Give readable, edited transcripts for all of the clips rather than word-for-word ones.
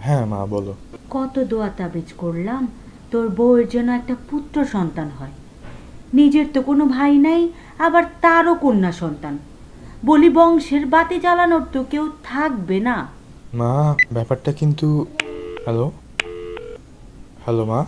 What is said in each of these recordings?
হ্যাঁ মা বলো। কত দোয়া তাবিজ করলাম তোর বউয়ের জন্য একটা পুত্র সন্তান হয়। নিজের তো কোনো ভাই নাই, আবার তারও কন্যা সন্তান। বলি বংশের বাতি জ্বালানোর তো কেউ থাকবে না। মা ব্যাপারটা কিন্তু। হ্যালো হ্যালো মা।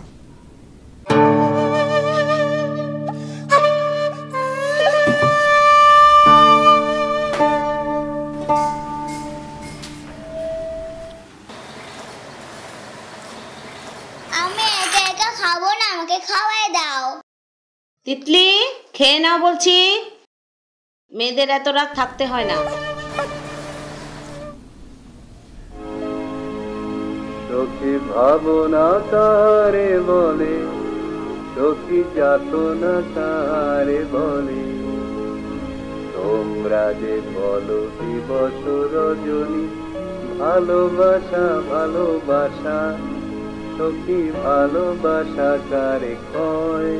আমি একা একা খাবো না, আমাকে খাওয়াই দাও। তিতলি খেয়ে নাও বলছি, মেয়েদের এত রাত থাকতে হয় না। সখী ভাবনা তারে বলে, সখী যাতনা তারে বলে, তোমরা যে বলো দিবস রজনী, ভালোবাসা ভালোবাসা, সখী ভালোবাসা কারে কয়,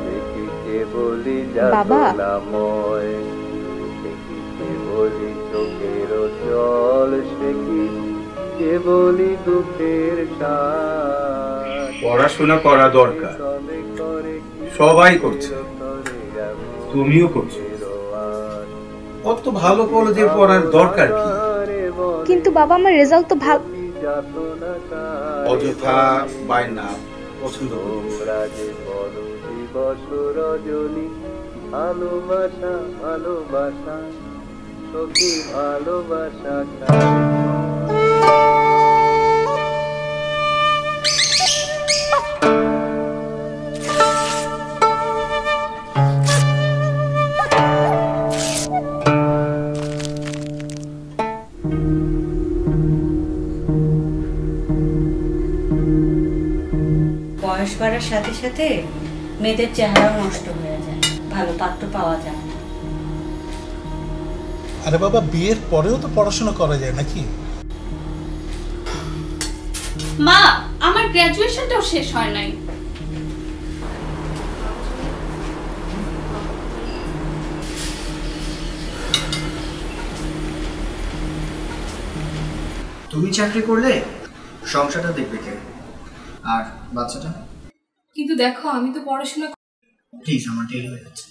সে কি কেবলই যাতনাময়, সে কি কেবলই চোখের জল, সে কি কেবলই দুঃখের সাথ। পড়াশোনা করা দরকার, সবাই করছে, তুমিও করছো। অত ভালো কলেজে পড়ার দরকার কি? কিন্তু বাবা আমার রেজাল্ট তো ভালো। অযথা বায়না পছন্দ তোমরা যে বলো দিবস রজনী, ভালোবাসা ভালোবাসা, সখী ভালোবাসা বয়স বাড়ার সাথে সাথে মেয়েদের চেহারাও নষ্ট হয়ে যায়, ভালো পাত্র পাওয়া যায় না। আরে বাবা, বিয়ের পরেও তো পড়াশোনা করা যায় নাকি? মা, আমার গ্র্যাজুয়েশনটাও শেষ হয় নাই। তুমি চাকরি করলে সংসারটা দেখবে কে, আর বাচ্চাটা? কিন্তু দেখো, আমি তো পড়াশোনা। প্লিজ, আমার দেরি হয়ে যাচ্ছে।